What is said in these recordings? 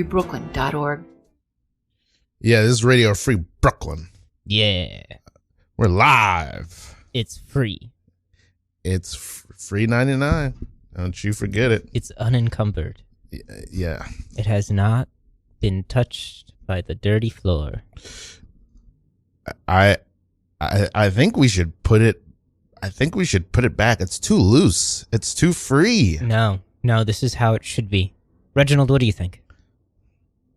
freebrooklyn.org. Yeah, this is Radio Free Brooklyn. Yeah. We're live. It's free. It's free 99. Don't you forget it. It's unencumbered. Yeah. It has not been touched by the dirty floor. I think we should put it. I think we should put it back. It's too loose. It's too free. No, this is how it should be. Reginald, what do you think?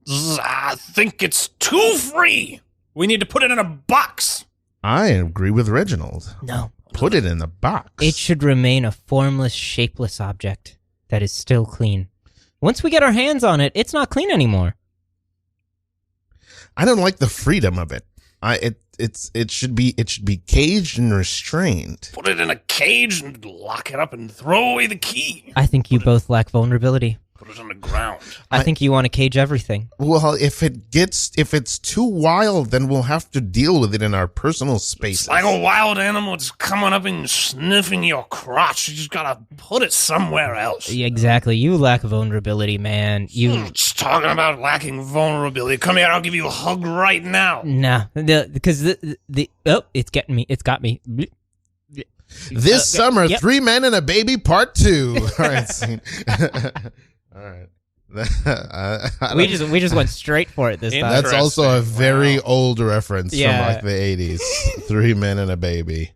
I think it's too free. We need to put it in a box. I agree with Reginald. No. Put it in the box. It should remain a formless, shapeless object that is still clean. Once we get our hands on it, it's not clean anymore. I don't like the freedom of it. It should be caged and restrained. Put it in a cage and lock it up and throw away the key. I think you both lack vulnerability. Put it on the ground. I think you want to cage everything. Well, if it's too wild, then we'll have to deal with it in our personal space. It's like a wild animal that's coming up and sniffing your crotch. You just gotta put it somewhere else. Yeah, exactly. You lack vulnerability, man. Just talking about lacking vulnerability. Come here, I'll give you a hug right now. Nah, because it's getting me. It's got me. This summer, yep. 3 Men and a Baby Part 2. All right, scene. All right. We just went straight for it this time. That's also a very Wow. old reference from like the 80s. 3 Men and a Baby.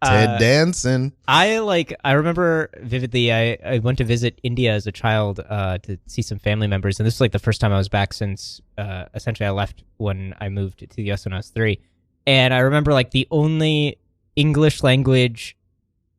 Ted Danson. I remember vividly. I went to visit India as a child to see some family members, and this was like the first time I was back since essentially I left when I moved to the US when I was 3. And I remember like the only English language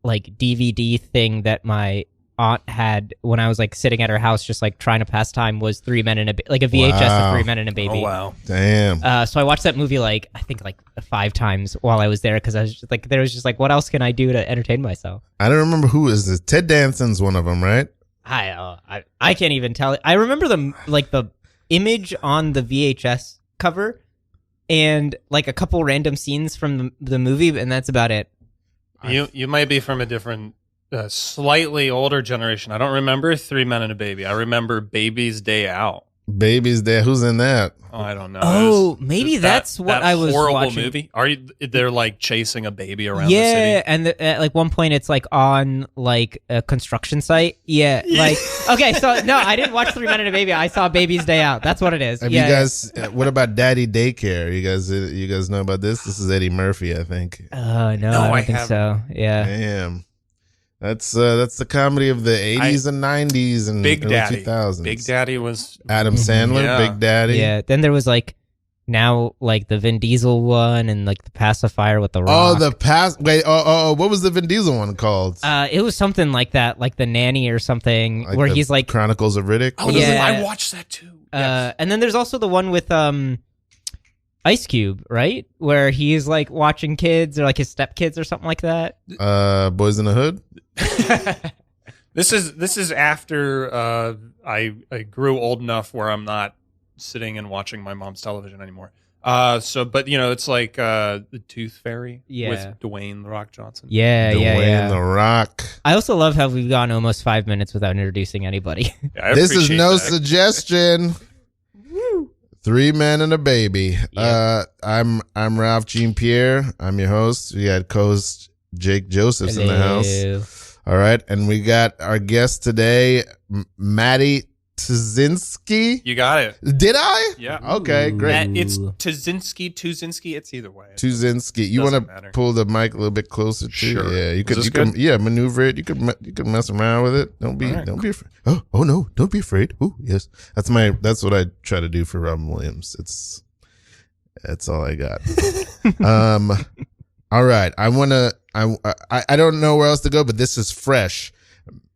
like DVD thing that my aunt had when I was like sitting at her house just like trying to pass time was 3 Men and a like a VHS Wow. of 3 Men and a Baby. Oh, wow. Damn. So I watched that movie I think 5 times while I was there because I was just like, there was just like, what else can I do to entertain myself? I don't remember who is this. Ted Danson's one of them, right? I can't even tell. I remember the image on the VHS cover and like a couple random scenes from the movie, and that's about it. You might be from a different, slightly older generation. I don't remember 3 Men and a Baby. I remember Baby's Day Out. Baby's there. Who's in that? Oh, I don't know. Oh, maybe that's what I was horrible watching. movie. They're like chasing a baby around the Yeah, city? and at like one point it's like on like a construction site. Yeah, like okay, so no, I didn't watch 3 Men and a Baby. I saw Baby's Day Out. That's what it is. Have you guys? What about Daddy Daycare? You guys know about this? This is Eddie Murphy, I think. No, I don't think so. Yeah. Damn. That's the comedy of the 80s and 90s and Big early Daddy. 2000s. Big Daddy was Adam Sandler, Yeah. Big Daddy. Yeah. Then there was like now like the Vin Diesel one and like the pacifier with the Rock. Oh, what was the Vin Diesel one called? It was something like that, like the nanny or something, Like where the he's like, Chronicles of Riddick. Oh, What is it? yeah. I watched that too. Yes. and then there's also the one with Ice Cube, right, where he's like watching kids or like his stepkids or something like that. Boys in the Hood. This is after I grew old enough where I'm not sitting and watching my mom's television anymore. But it's like the Tooth Fairy with Dwayne The Rock Johnson. Dwayne The Rock. I also love how we've gone almost 5 minutes without introducing anybody. Yeah, I This is appreciate no that. suggestion. 3 Men and a Baby. Yeah. I'm Ralph Jean Pierre. I'm your host. We got co-host Jake Josephs in the house. Hello. All right, and we got our guest today, Matty Tuzynski. You got it. Did I? Yeah. Okay, great. It's Tuzynski. It's either way. Tuzynski. You want Doesn't to matter. pull the mic a little bit closer to? Sure. Yeah, you Is could. this You can. good? Yeah, maneuver it. You could mess around with it. Don't be. All right, Don't be afraid. Oh no! Don't be afraid. Oh yes. That's what I try to do for Robin Williams. That's all I got. All right. I don't know where else to go, but this is fresh.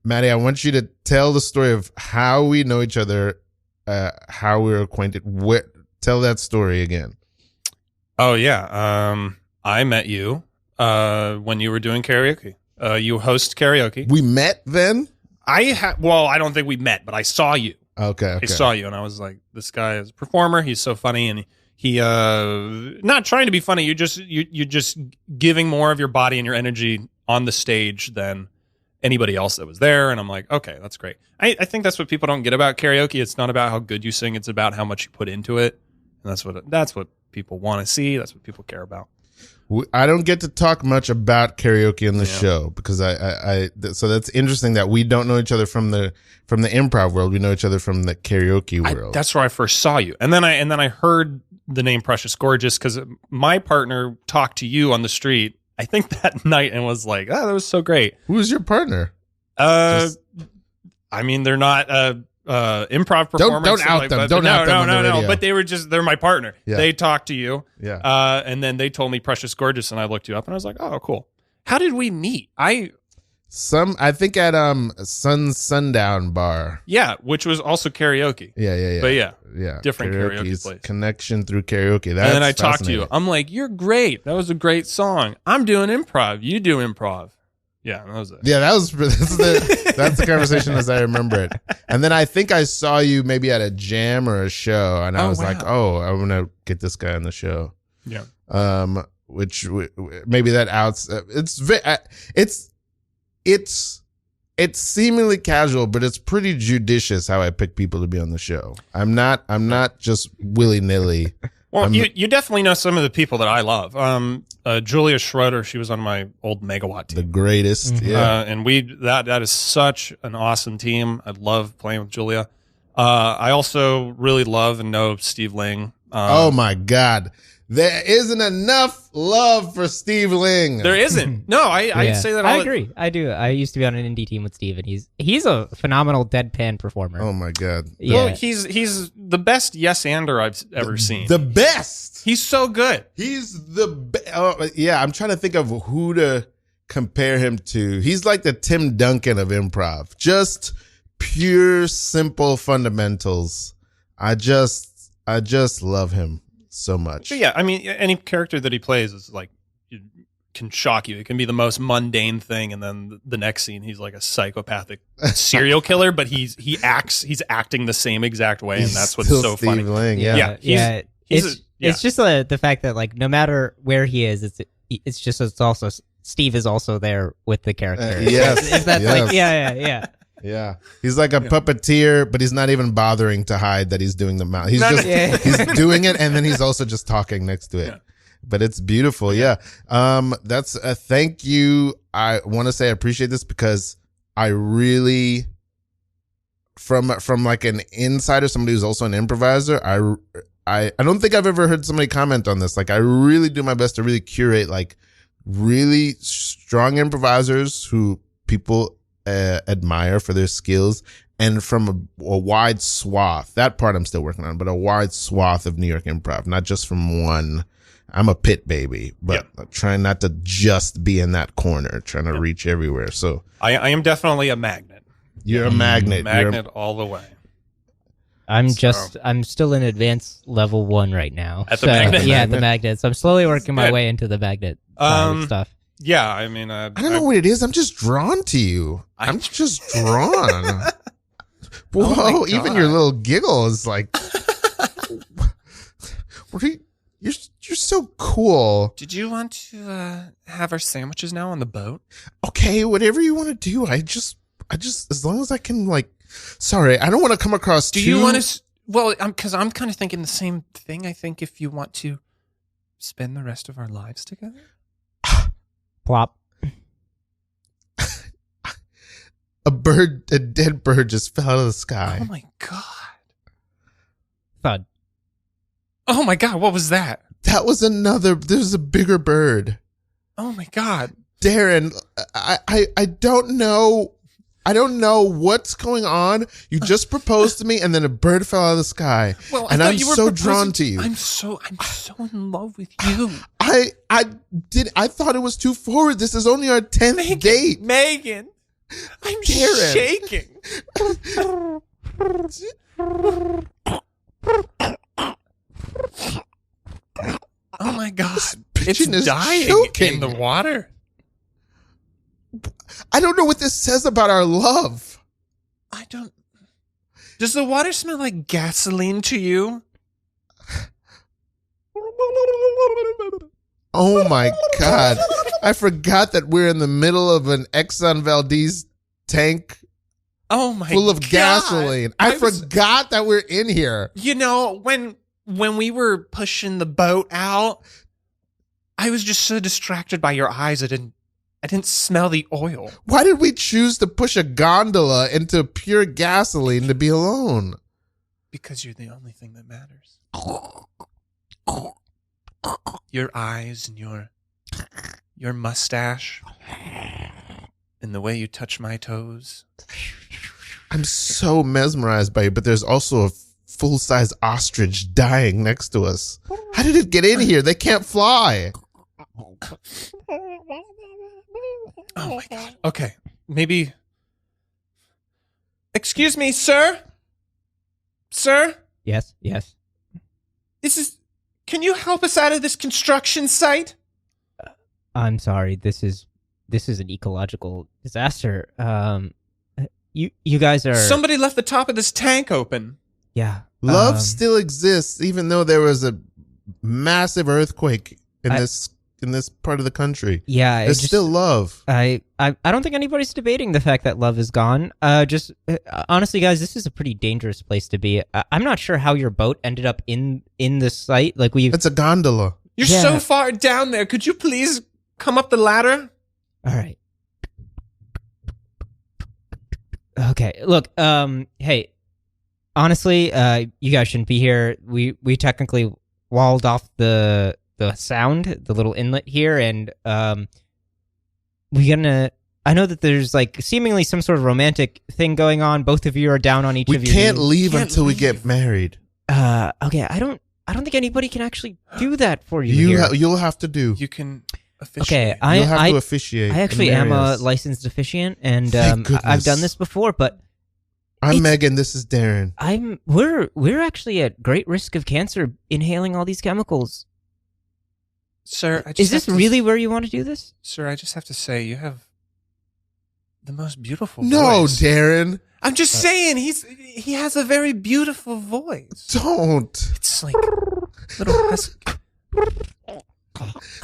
Matty, I want you to tell the story of how we know each other, how we were acquainted. Tell that story again. Oh yeah. I met you when you were doing karaoke. You host karaoke. We met then? I don't think we met, but I saw you. Okay. I saw you, and I was like, "This guy is a performer. He's so funny." And he, not trying to be funny. You're just giving more of your body and your energy on the stage than anybody else that was there. And I'm like, okay, that's great. I think that's what people don't get about karaoke. It's not about how good you sing. It's about how much you put into it. And that's what people want to see. That's what people care about. I don't get to talk much about karaoke on the show because so that's interesting that we don't know each other from the improv world. We know each other from the karaoke world. That's where I first saw you. And then I heard the name Precious Gorgeous because my partner talked to you on the street, I think that night, and was like, oh, that was so great. Who's your partner? I mean, they're not improv performers. Don't out them. Don't out them on the radio. But they're my partner. Yeah. They talked to you. Yeah. And then they told me Precious Gorgeous, and I looked you up, and I was like, oh, cool. How did we meet? I think at Sundown Bar. Yeah, which was also karaoke. Yeah. But yeah, different Karaoke's karaoke place. Connection through karaoke. That's and then I talked to fascinating. you. I'm like, you're great. That was a great song. I'm doing improv. You do improv. Yeah, that was it. Yeah, that's the conversation as I remember it. And then I think I saw you maybe at a jam or a show, and I was like, oh, I want to get this guy on the show. Yeah. Which maybe that outs. It's seemingly casual, but it's pretty judicious how I pick people to be on the show. I'm not just willy nilly. Well, you definitely know some of the people that I love. Julia Schroeder, she was on my old Megawatt team. The greatest. Mm-hmm. Yeah. And that is such an awesome team. I love playing with Julia. I also really love and know Steve Ling. Oh my God. There isn't enough love for Steve Ling. There isn't. No, I say that all I agree. I do. I used to be on an indie team with Steve, and he's a phenomenal deadpan performer. Oh my God. Yeah. Well, he's the best yes-ander I've ever seen. The best. He's so good. He's the best. Yeah, I'm trying to think of who to compare him to. He's like the Tim Duncan of improv. Just pure, simple fundamentals. I just love him so much. But yeah, I mean, any character that he plays is like, it can shock you. It can be the most mundane thing, and then the next scene, he's like a psychopathic serial killer, but he's acting the same exact way, and that's what's so Steve funny. Ling, Yeah. It's just the fact that like no matter where he is, it's also Steve is also there with the character. Yes, That's like yeah. He's like a puppeteer, but he's not even bothering to hide that he's doing the mouth. He's he's doing it, and then he's also just talking next to it. Yeah. But it's beautiful. Yeah. That's a thank you. I want to say I appreciate this because I really, from like an insider, somebody who's also an improviser, I don't think I've ever heard somebody comment on this. Like, I really do my best to really curate like really strong improvisers who people admire for their skills, and from a wide swath. That part I'm still working on, but a wide swath of New York improv, not just from one. I'm a pit baby, but trying not to just be in that corner, trying to reach everywhere. So I am definitely a magnet. You're a magnet. Magnet all the way. I'm still in advanced level 1 right now. At the magnet? Yeah, at the magnet. So I'm slowly working my way into the magnet stuff. Yeah, I mean, I don't know what it is. I'm just drawn to you. I'm just drawn. Whoa! Even your little giggle is like, you're so cool. Did you want to have our sandwiches now on the boat? Okay, whatever you want to do. I just as long as I can like. Sorry, I don't want to come across. Do you want to? Well, because I'm kind of thinking the same thing. I think if you want to spend the rest of our lives together. Plop. A dead bird just fell out of the sky. Oh my God. Thud. Oh my God, what was that? That was there's a bigger bird. Oh my God. Darren, I don't know. I don't know what's going on. You just proposed to me, and then a bird fell out of the sky. Well, and I'm so drawn to you. I'm so in love with you. I thought it was too forward. This is only our 10th date. Megan, I'm Darren. shaking. Oh my God. It's dying choking. In the water. I don't know what this says about our love. Does the water smell like gasoline to you? Oh my God. I forgot that we're in the middle of an Exxon Valdez tank Oh my full of God. gasoline. I forgot that we're in here. You know, when we were pushing the boat out, I was just so distracted by your eyes. I didn't smell the oil. Why did we choose to push a gondola into pure gasoline to be alone? Because you're the only thing that matters. Your eyes and your mustache and the way you touch my toes. I'm so mesmerized by you, but there's also a full-size ostrich dying next to us. How did it get in here? They can't fly. Oh my God. Okay. Maybe. Excuse me, sir? Sir? Yes. Can you help us out of this construction site? I'm sorry. This is an ecological disaster. You guys are. Somebody left the top of this tank open. Yeah. Love still exists, even though there was a massive earthquake in this part of the country. Yeah. There's still love. I don't think anybody's debating the fact that love is gone. Honestly, guys, this is a pretty dangerous place to be. I'm not sure how your boat ended up in this site. Like It's a gondola. You're so far down there. Could you please come up the ladder? All right. Okay. Look. Hey. Honestly, you guys shouldn't be here. We technically walled off the sound, the little inlet here, and I know that there's like seemingly some sort of romantic thing going on. Both of you are down on each of you. We can't leave until we get married. Okay. I don't think anybody can actually do that for you. You'll have to do. You can officiate. Okay, You'll have to officiate. I actually am a licensed officiant, and I've done this before, but I'm Megan. This is Darren. We're actually at great risk of cancer inhaling all these chemicals. Sir, is this really where you want to do this? Sir, I just have to say, you have the most beautiful No, voice. Darren. I'm just saying, he has a very beautiful voice. Don't. It's like little husky.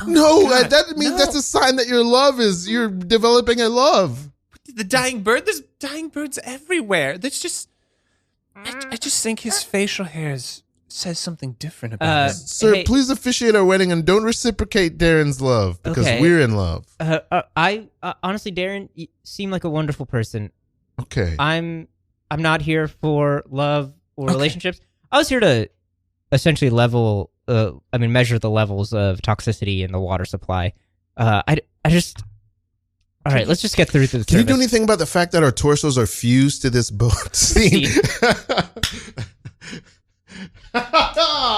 No, that means that's a sign that you're developing a love. The dying bird? There's dying birds everywhere. There's just, I just think his facial hair says something different about him. Sir, please officiate our wedding and don't reciprocate Darren's love because we're in love. I honestly, Darren, you seem like a wonderful person. Okay. I'm not here for love or relationships. I was here to essentially measure the levels of toxicity in the water supply. All right, let's just get through to the Can you do anything about the fact that our torsos are fused to this boat scene? That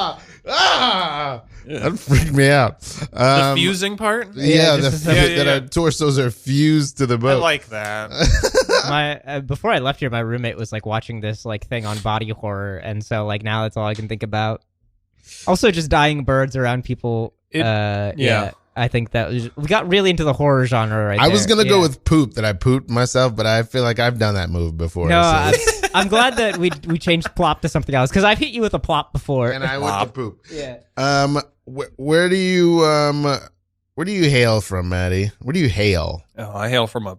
freaked me out. The fusing part? Yeah, that our torsos are fused to the boat. I like that. Before I left here, my roommate was like watching this like thing on body horror, and so like now that's all I can think about. Also, just dying birds around people. I think that we got really into the horror genre right there. I was going to go with poop, that I pooped myself, but I feel like I've done that move before. No, so. I'm glad that we changed plop to something else, because I've hit you with a plop before. And I went to poop. Yeah. Where do you hail from, Matty? Where do you hail? Oh, I hail from a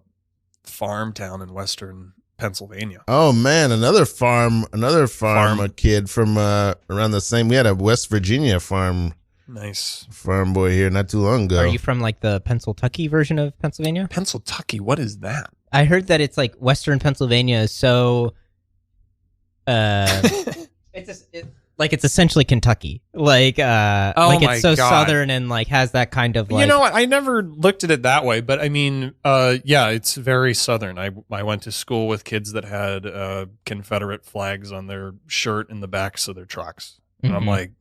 farm town in western Pennsylvania. Oh man, another farm a kid from around the same. We had a West Virginia farm. Nice. Farm boy here not too long ago. Are you from like the Pennsyltucky version of Pennsylvania? Pennsyltucky, what is that? I heard that it's like Western Pennsylvania is so it's essentially Kentucky. It's so southern and like has that kind of like. You know what? I never looked at it that way, but I mean, it's very southern. I went to school with kids that had Confederate flags on their shirt in the backs of their trucks. And I'm like,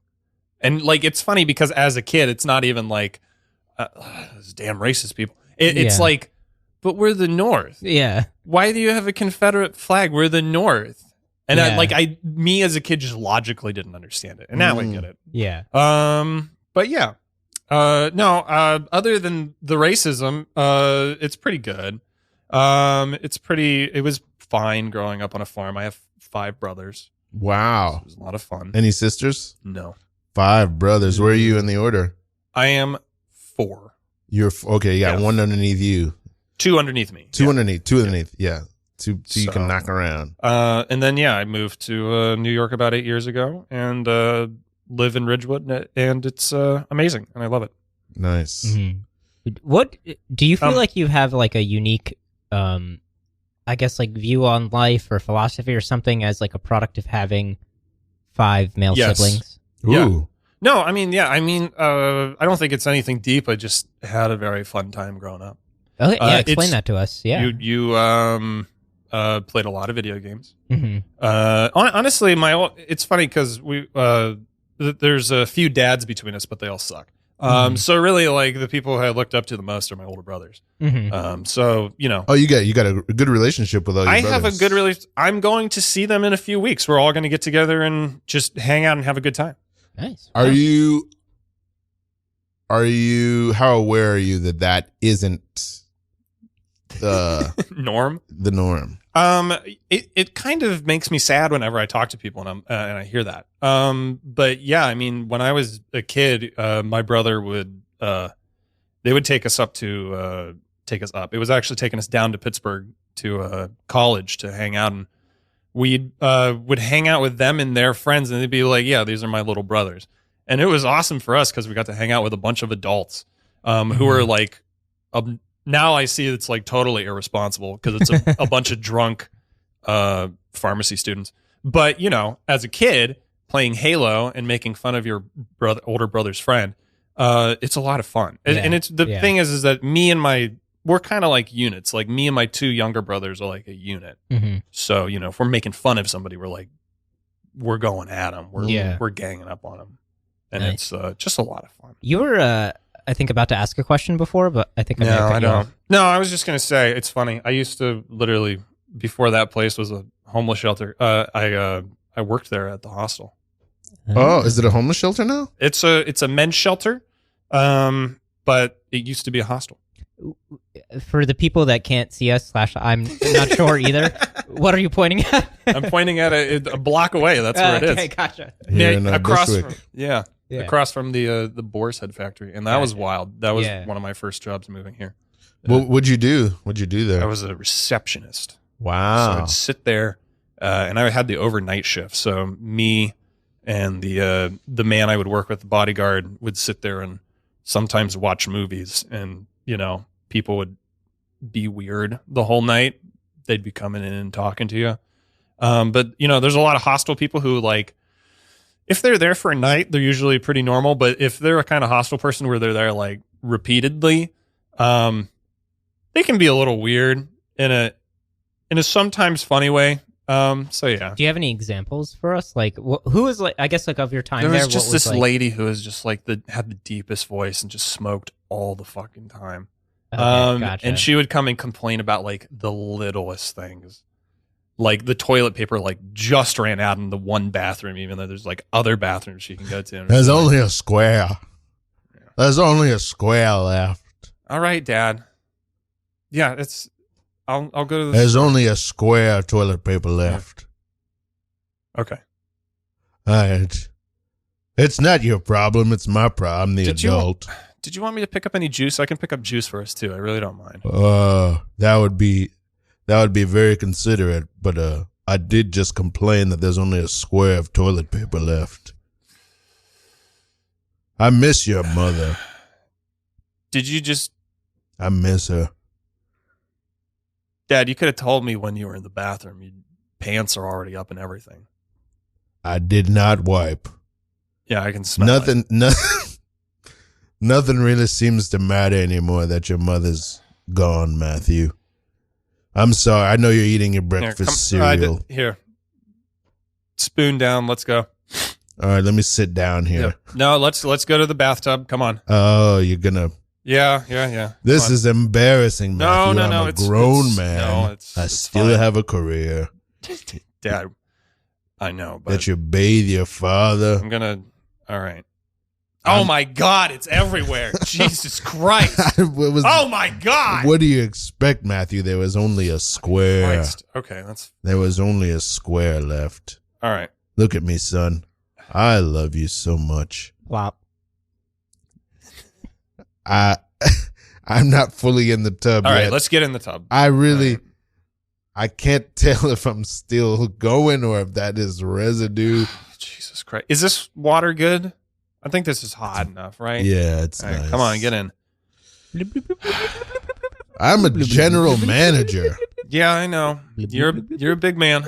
and like, it's funny because as a kid, it's not even like, those damn racist people. It's like, but we're the North. Yeah. Why do you have a Confederate flag? We're the North. And me as a kid just logically didn't understand it. And now I get it. Yeah. But yeah. Other than the racism, it's pretty good. It was fine growing up on a farm. I have 5 brothers. Wow. So it was a lot of fun. Any sisters? No. 5 brothers. Where are you in the order? I am 4. You're okay. You got 1 underneath you. 2 underneath me. 2 underneath. 2 underneath. Yeah. so you can knock around. And then I moved to New York about 8 years ago, and live in Ridgewood, and it's amazing, and I love it. Nice. Mm-hmm. What do you feel like you have like a unique, I guess, like view on life or philosophy or something as like a product of having 5 male siblings? Ooh. Yeah. No, I mean, I don't think it's anything deep. I just had a very fun time growing up. Okay, yeah, explain that to us. Yeah, you played a lot of video games. Mm-hmm. Honestly, it's funny because there's a few dads between us, but they all suck. So really, like the people who I looked up to the most are my older brothers. Mm-hmm. So Oh, you got a good relationship with all your brothers. I have a good relationship. I'm going to see them in a few weeks. We're all going to get together and just hang out and have a good time. Nice. Are you? How aware are you that isn't the norm? The norm. It kind of makes me sad whenever I talk to people and I hear that. But yeah, I mean, when I was a kid, my brother would they would take us up. It was actually taking us down to Pittsburgh to college to hang out, and we would hang out with them and their friends, and they'd be like, "Yeah, these are my little brothers," and it was awesome for us because we got to hang out with a bunch of adults who were like. Now I see it's like totally irresponsible because it's a bunch of drunk pharmacy students. But, as a kid playing Halo and making fun of your older brother's friend, it's a lot of fun. Yeah. And it's the thing is that we're kind of like units. Like me and my 2 younger brothers are like a unit. Mm-hmm. So, if we're making fun of somebody, we're going at them. We're ganging up on them. And it's just a lot of fun. You were... I think about to ask a question before, but I think I don't. No, I was just gonna say it's funny. I used to literally before that place was a homeless shelter. I worked there at the hostel. Oh, is it a homeless shelter now? It's a men's shelter, but it used to be a hostel. For the people that can't see us, I'm not sure either. What are you pointing at? I'm pointing at a block away. That's where it is. Okay, gotcha. Across from, across from the Boar's Head factory, and that was wild. That was one of my first jobs moving here. What'd you do? What'd you do there? I was a receptionist. Wow. So I'd sit there, and I had the overnight shift. So me and the man I would work with, the bodyguard, would sit there and sometimes watch movies, and people would be weird the whole night. They'd be coming in and talking to you. But there's a lot of hostile people who like, if they're there for a night, they're usually pretty normal. But if they're a kind of hostile person where they're there like repeatedly, they can be a little weird in a sometimes funny way. So yeah. Do you have any examples for us? Like who was like, I guess like of your time there? There was just this lady who was just like had the deepest voice and just smoked all the fucking time. Okay, gotcha. And she would come and complain about like the littlest things. Like the toilet paper like just ran out in the one bathroom, even though there's like other bathrooms she can go to. There's only a square. Yeah. There's only a square left. All right, Dad. Yeah, I'll go to the There's only a square toilet paper left. Okay. All right. It's not your problem. It's my problem, the adult. Did you want me to pick up any juice? I can pick up juice for us too. I really don't mind. That would be very considerate, but I did just complain that there's only a square of toilet paper left. I miss your mother. Did you just... I miss her. Dad, you could have told me when you were in the bathroom. Your pants are already up and everything. I did not wipe. Yeah, I can smell it. Nothing really seems to matter anymore that your mother's gone, Matthew. I'm sorry. I know you're eating your breakfast cereal. Here. Spoon down. Let's go. All right, let me sit down here. Yeah. No, let's go to the bathtub. Come on. Oh, you're gonna... Yeah. This is embarrassing, Matthew. No. I'm a grown man. No, I still have a career. Dad, I know, but... That you bathe your father. I'm gonna... All right. Oh my God, it's everywhere. Jesus Christ. Oh my God. What do you expect, Matthew? There was only a square. Christ. Okay, There was only a square left. All right. Look at me, son. I love you so much. Wow. I'm not fully in the tub yet. All yet. right, let's get in the tub. I I can't tell if I'm still going or if that is residue. Jesus Christ. Is this water good? I think this is hot enough, right? Yeah, it's All right, nice. come on, get in. I'm a general manager. Yeah, I know. You're a big man.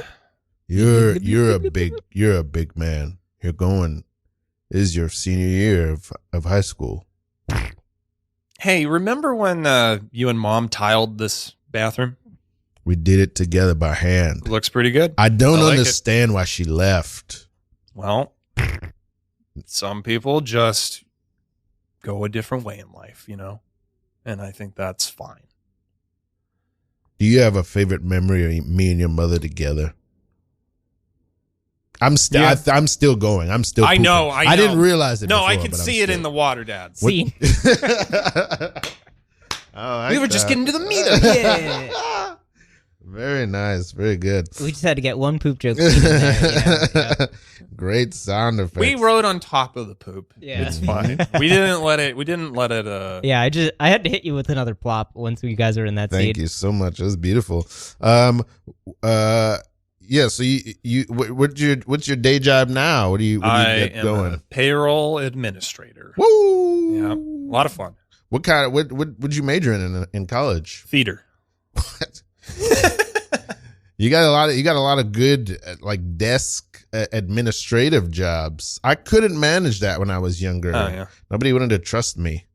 You're a big man. You're going. This is your senior year of high school. Hey, remember when you and Mom tiled this bathroom? We did it together by hand. Looks pretty good. I don't I like understand why she left. Well, some people just go a different way in life, and I think that's fine. Do you have a favorite memory of me and your mother together? I'm still going. I'm still. I pooping. know. I didn't realize it. No, before, I can but I'm see it still. in the water, Dad. See, We were just getting to the meat of it. yeah. Very nice. Very good. We just had to get one poop joke in there. Yeah. Great sound effects. We rode on top of the poop. Yeah. It's fine. We didn't let it. Yeah, I had to hit you with another plop once you guys were in that Thank scene. you so much. It was beautiful. Yeah. So what's your day job now? What do you get am going? a payroll administrator. Woo! Yeah, a lot of fun. What kind of what you major in college? Theater. What? You got a lot of good like desk administrative jobs. I couldn't manage that when I was younger. Oh yeah. Nobody wanted to trust me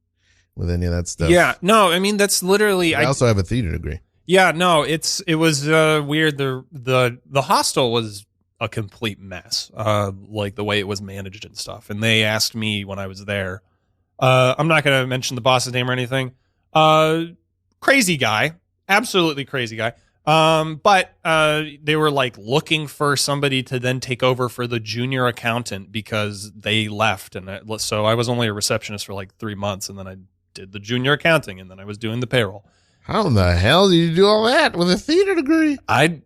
with any of that stuff. Yeah. No, I mean that's literally. I also have a theater degree. Yeah. No, it was weird. The hostel was a complete mess. Like the way it was managed and stuff. And they asked me when I was there. I'm not going to mention the boss's name or anything. Crazy guy. Absolutely crazy guy. But they were like looking for somebody to then take over for the junior accountant because they left. And so I was only a receptionist for like 3 months, and then I did the junior accounting, and then I was doing the payroll. How in the hell did you do all that with a theater degree? I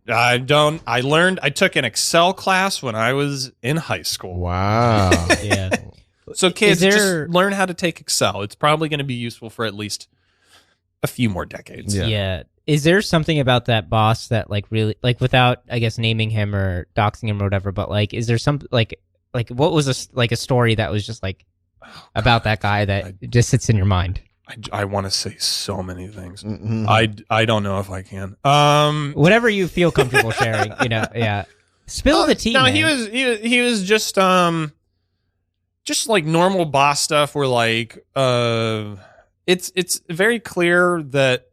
took an Excel class when I was in high school. Wow. Yeah. So kids, just learn how to take Excel. It's probably going to be useful for at least a few more decades. Yeah. Is there something about that boss that like really like without I guess naming him or doxing him or whatever, but like is there some like what was a story that was just like about that guy that just sits in your mind? I want to say so many things. Mm-hmm. I don't know if I can. Whatever you feel comfortable sharing, yeah. Spill the tea. No, man. he was just like normal boss stuff where like it's very clear that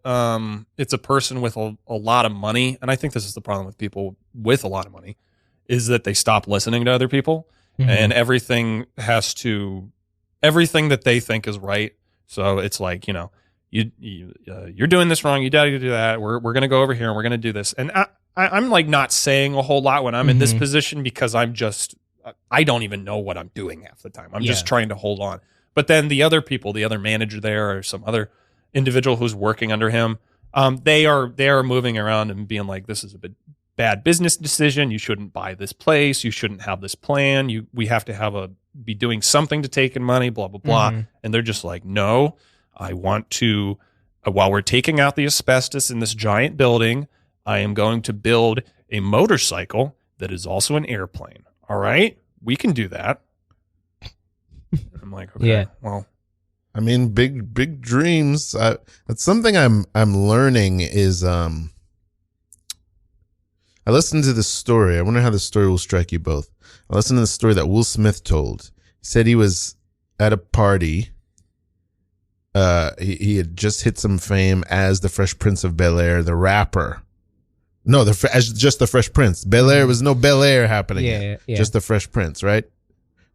it's a person with a lot of money, and I think this is the problem with people with a lot of money is that they stop listening to other people, and everything that they think is right. So it's like, you're doing this wrong. You got to do that. We're going to go over here and we're going to do this. And I'm like not saying a whole lot when I'm in this position because I don't even know what I'm doing half the time. I'm just trying to hold on. But then the other people, the other manager there or some other individual who's working under him, they are moving around and being like, this is a bad business decision. You shouldn't buy this place. You shouldn't have this plan. We have to be doing something to take in money, blah, blah, blah. And they're just like, no, I want to, while we're taking out the asbestos in this giant building, I am going to build a motorcycle that is also an airplane. All right, we can do that. I'm like, okay, well, I mean, big dreams. That's something I'm learning is I listened to this story. I wonder how this story will strike you both. I listened to the story that Will Smith told. He said he was at a party. He had just hit some fame as the Fresh Prince of Bel-Air, the rapper. No, as just the Fresh Prince. Bel-Air was no Bel-Air happening. Yeah. Just the Fresh Prince, right?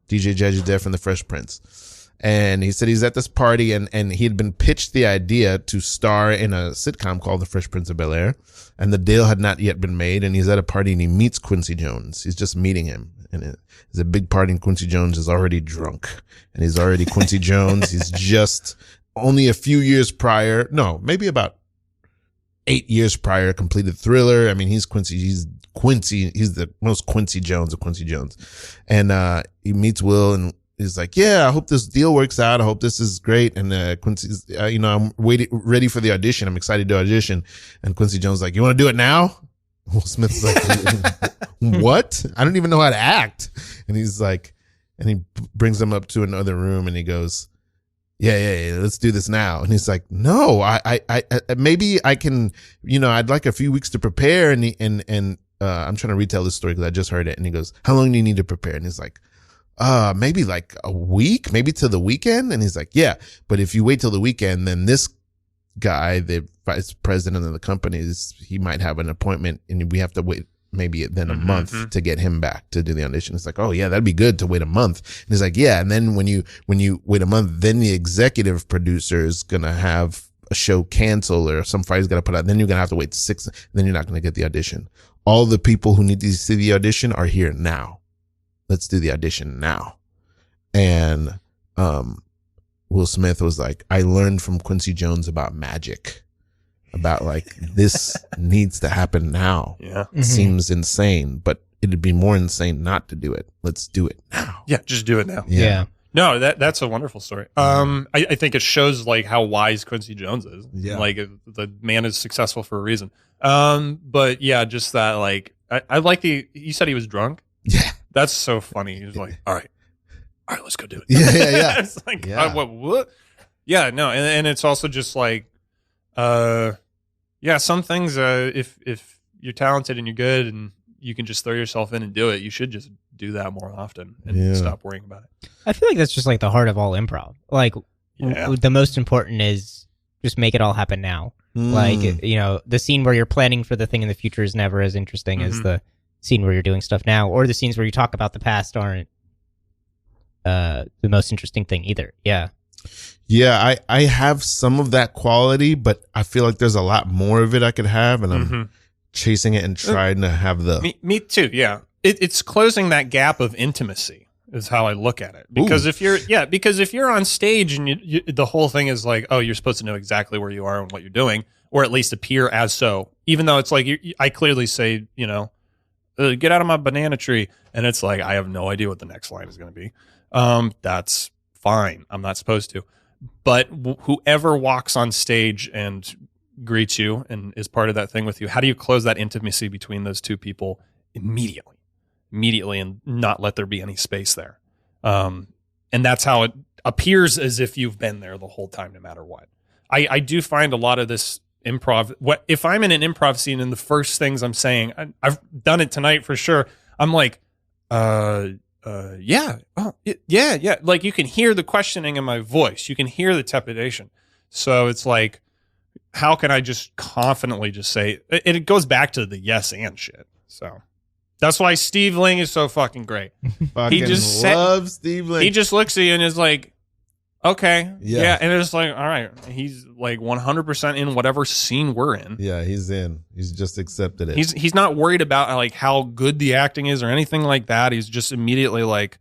DJ Jazzy Jeff and the Fresh Prince. And he said he's at this party and he had been pitched the idea to star in a sitcom called The Fresh Prince of Bel-Air. And the deal had not yet been made. And he's at a party and he meets Quincy Jones. He's just meeting him. And it's a big party and Quincy Jones is already drunk. And he's already Quincy Jones. He's just only a few years prior. No, maybe about 8 years prior completed Thriller. I mean, he's Quincy. He's the most Quincy Jones of Quincy Jones. And he meets Will and he's like, yeah, I hope this deal works out. I hope this is great. And Quincy's, I'm ready for the audition. I'm excited to audition. And Quincy Jones is like, you want to do it now? Will Smith's like, what? I don't even know how to act. And he's like, and he brings him up to another room and he goes, yeah, let's do this now. And he's like, no, I maybe I can, I'd like a few weeks to prepare. And I'm trying to retell this story because I just heard it. And he goes, how long do you need to prepare? And he's like, maybe like a week, maybe till the weekend. And he's like, yeah, but if you wait till the weekend, then this guy, the vice president of the company, he might have an appointment and we have to wait maybe then a month to get him back to do the audition. It's like, oh yeah, that'd be good to wait a month. And he's like, yeah. And then when you wait a month, then the executive producer is going to have a show cancel or some Friday's got to put out. Then you're going to have to wait 6. Then you're not going to get the audition. All the people who need to see the audition are here now. Let's do the audition now. And, Will Smith was like, I learned from Quincy Jones about magic. About like, this needs to happen now. Yeah. It seems insane, but it'd be more insane not to do it. Let's do it now. Yeah, just do it now. Yeah. No, that's a wonderful story. I think it shows like how wise Quincy Jones is. Yeah. Like the man is successful for a reason. But yeah, just that like I like you said he was drunk. Yeah. That's so funny. He was like, all right, let's go do it. Yeah. It's like, Yeah. What? Yeah, no, and it's also just like, some things, if you're talented and you're good and you can just throw yourself in and do it, you should just do that more often and stop worrying about it. I feel like that's just like the heart of all improv. Like the most important is just make it all happen now. Like, the scene where you're planning for the thing in the future is never as interesting as the scene where you're doing stuff now, or the scenes where you talk about the past aren't the most interesting thing either. Yeah. Yeah, I have some of that quality, but I feel like there's a lot more of it I could have, and I'm chasing it and trying to have the... Me too, yeah. It's closing that gap of intimacy is how I look at it. Because if you're on stage and the whole thing is like, oh, you're supposed to know exactly where you are and what you're doing, or at least appear as so, even though it's like, I clearly say, get out of my banana tree, and it's like, I have no idea what the next line is going to be. That's fine. I'm not supposed to. But whoever walks on stage and greets you and is part of that thing with you, how do you close that intimacy between those two people immediately and not let there be any space there? And that's how it appears as if you've been there the whole time, no matter what. I do find a lot of this improv, if I'm in an improv scene and the first things I'm saying, I've done it tonight for sure, I'm like, yeah. Oh, yeah. Like you can hear the questioning in my voice. You can hear the trepidation. So it's like, how can I just confidently just say, it goes back to the yes and shit. So that's why Steve Ling is so fucking great. He just loves Steve Ling. He just looks at you and is like, okay. Yeah. And it's like, all right. He's like 100% in whatever scene we're in. Yeah, he's in. He's just accepted it. He's not worried about like how good the acting is or anything like that. He's just immediately like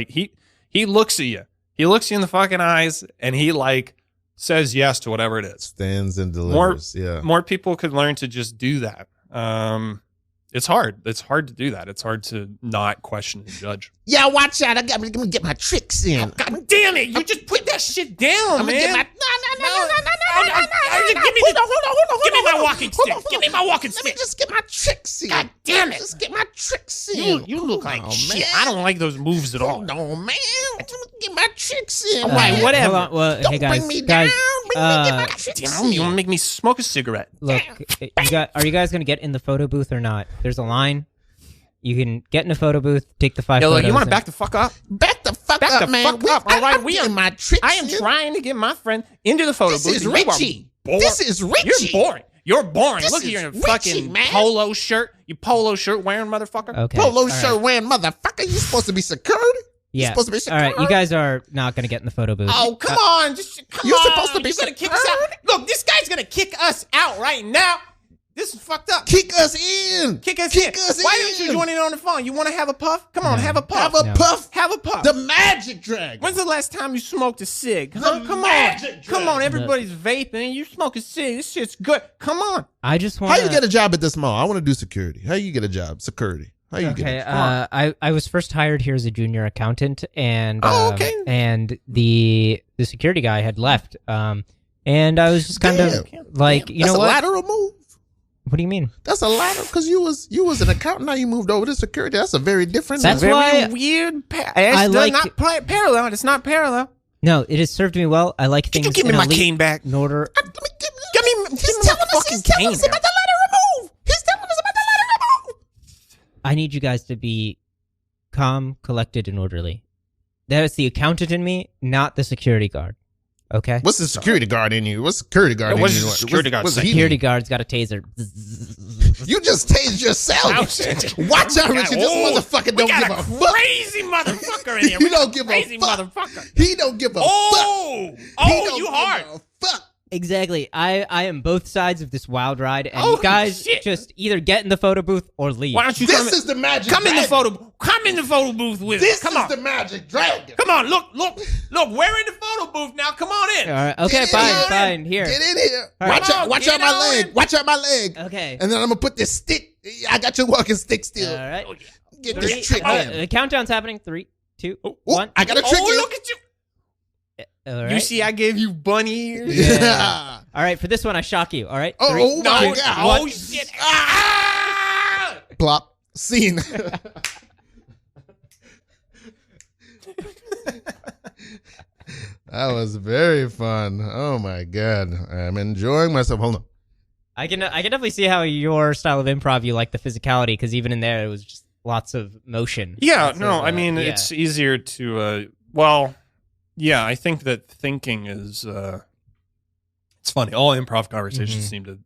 he looks at you. He looks you in the fucking eyes and he like says yes to whatever it is. Stands and delivers. More people could learn to just do that. It's hard. It's hard to do that. It's hard to not question and judge. Yeah, watch out. I'm going to get my tricks in. Oh, God damn it. You just put that shit down, man. No. Give me my walking stick. Give me my walking stick. Let me just get my tricks in. God damn it. Just get my tricks in. You look like shit. I don't like those moves at all. No, man. Let me get my tricks in. All right, whatever. Well, Don't hey guys, bring me down. Bring me get my Damn, tricks you want in. to make me smoke a cigarette. look, are you guys going to get in the photo booth or not? There's a line. You can get in a photo booth, take the 5 Yo, photos. look, you want to back the fuck up? Back the fuck Back up, the man. fuck up, all right? I'm getting my tricks I am in. trying to get my friend into the photo This booth. is and you are Richie. boring. This is Richie. You're boring. You're boring. This Look at is your Richie, fucking man. polo shirt. You polo shirt wearing motherfucker. Okay. Polo all right. shirt wearing motherfucker. You supposed to be security? Yeah. You're supposed to be All security? right, you guys are not going to get in the photo booth. Oh, come on. Just come You're on. supposed to be You're gonna kick us out. Look, this guy's going to kick us out right now. This is fucked up. Kick us in. Kick us Kick in. us Why in. don't you join in on the phone? You want to have a puff? Come on, have a puff. Have a No. puff. Have a puff. The magic dragon. When's the last time you smoked a cig? Huh? The Come on. magic Come on, dragon. everybody's vaping. You smoke a cig. This shit's good. Come on. I just want How you get a job at this mall? I want to do security. How you get a job? Security. How you get Okay, a job? I was first hired here as a junior accountant, and okay. and the security guy had left, and I was just kind of like, you know That's what? a lateral move. What do you mean? That's a lot of, because you was an accountant, now you moved over to security. That's a very different. That's Very why weird. I like not parallel. It's not parallel. No, it has served me well. I like things Could you give me in my elite cane back? order. Give me my fucking cane. He's about to let her remove. He's telling us about to let her remove. I need you guys to be calm, collected, and orderly. That is the accountant in me, not the security guard. Okay? What's the security guard in you? What's the security guard What's in the you? security guard what's saying? he Security mean? guard's got a taser. You just tased yourself. Watch out, Richard. This motherfucker don't give a fuck. Crazy motherfucker in here. He don't give a Crazy fuck. motherfucker. He don't give a fuck. Oh, you hard. Fuck. Exactly. I am both sides of this wild ride, and Oh, you guys shit. just either get in the photo booth or leave. Why don't you This is the magic. come in the dragon. photo? Come in the photo booth with This us. Come is on. the magic dragon. Come on. Look. We're in the photo booth now. Come on in. All right. Okay, Get in here. fine. Here. Get in here. All right. Watch Come out! on, Watch get out my on leg! in. Watch out my leg! Okay. And then I'm gonna put this stick. I got your walking stick still. All right. Get Three- this trick in. the countdown's happening. 3, 2, Ooh, 1. I got a trick in. Look at you. All right. You see, I gave you bunny ears. Yeah. All right. For this one, I shock you. All right. Oh, 3, oh my 2, God. Oh 1. shit. Ah! Plop. Scene. That was very fun. Oh my god, I'm enjoying myself. Hold on. I can definitely see how your style of improv, you like the physicality, because even in there it was just lots of motion. Yeah, Lots no, of, I mean, yeah. it's easier to, well, yeah, I think that thinking is, it's funny. All improv conversations seem to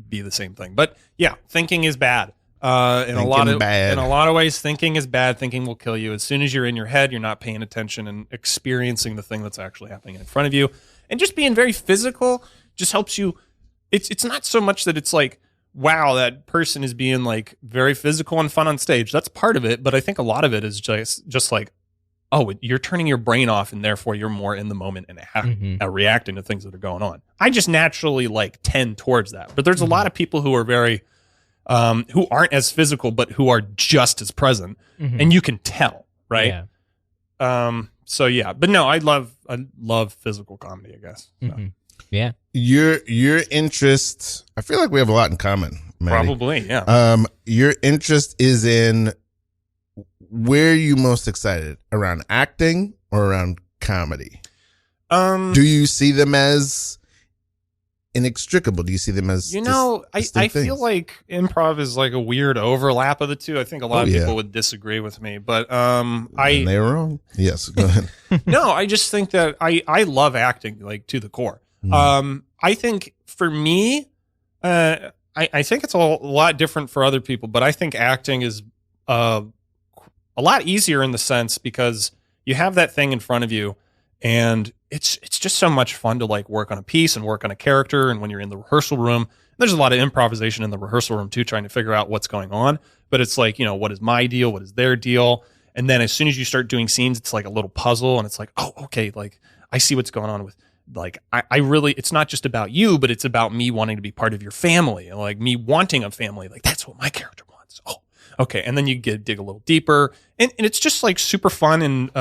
be the same thing. But yeah, thinking is bad. In a lot of ways, thinking is bad. Thinking will kill you. As soon as you're in your head, you're not paying attention and experiencing the thing that's actually happening in front of you. And just being very physical just helps you. It's not so much that it's like, wow, that person is being like very physical and fun on stage. That's part of it, but I think a lot of it is just like, oh, you're turning your brain off, and therefore you're more in the moment and reacting to things that are going on. I just naturally like tend towards that, but there's a lot of people who are very who aren't as physical, but who are just as present, and you can tell, right? Yeah. So yeah, but no, I love physical comedy, I guess. So. Yeah. Your interest, I feel like we have a lot in common, Matty. Probably, yeah. Your interest is in where are you most excited? Around acting or around comedy? Do you see them as inextricable? Do you see them as I distinct feel things? like improv is like a weird overlap of the two. I think a lot of people would disagree with me, but And they're wrong. Yes, go ahead. no, I just think that I love acting like to the core. I think for me, I think it's a lot different for other people, but I think acting is a lot easier in the sense because you have that thing in front of you, and it's just so much fun to like work on a piece and work on a character. And when you're in the rehearsal room, there's a lot of improvisation in the rehearsal room too, trying to figure out what's going on. But it's like, what is my deal? What is their deal? And then as soon as you start doing scenes, it's like a little puzzle, and it's like, oh, okay, like I see what's going on with. Like, I really, it's not just about you, but it's about me wanting to be part of your family, and like me wanting a family. Like, that's what my character wants. Oh, okay. And then you dig a little deeper, and it's just like super fun. And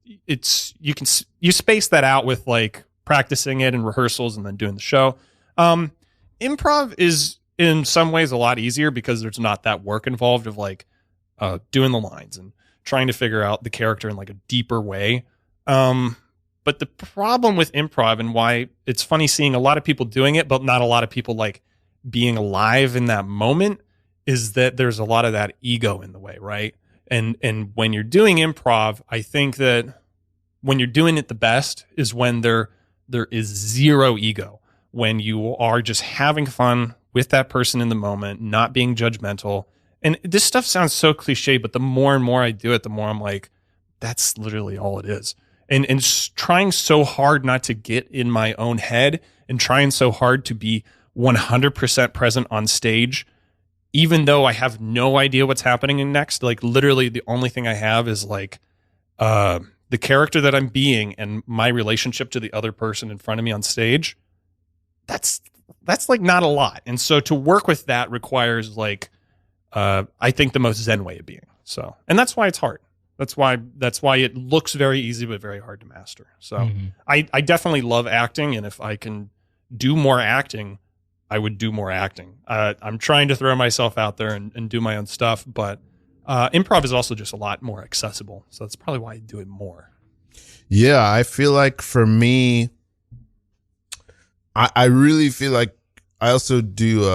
you space that out with like practicing it and rehearsals and then doing the show. Improv is in some ways a lot easier because there's not that work involved of like doing the lines and trying to figure out the character in like a deeper way. But the problem with improv, and why it's funny seeing a lot of people doing it, but not a lot of people like being alive in that moment, is that there's a lot of that ego in the way, right? And when you're doing improv, I think that when you're doing it the best is when there is zero ego, when you are just having fun with that person in the moment, not being judgmental. And this stuff sounds so cliche, but the more and more I do it, the more I'm like, that's literally all it is. And trying so hard not to get in my own head, and trying so hard to be 100% present on stage, even though I have no idea what's happening next. Like literally the only thing I have is like the character that I'm being and my relationship to the other person in front of me on stage. That's like not a lot. And so to work with that requires like, I think the most Zen way of being. So, and that's why it's hard. That's why it looks very easy, but very hard to master. So I definitely love acting. And if I can do more acting, I would do more acting. I'm trying to throw myself out there and do my own stuff, but improv is also just a lot more accessible. So that's probably why I do it more. Yeah, I feel like for me, I really feel like I also do.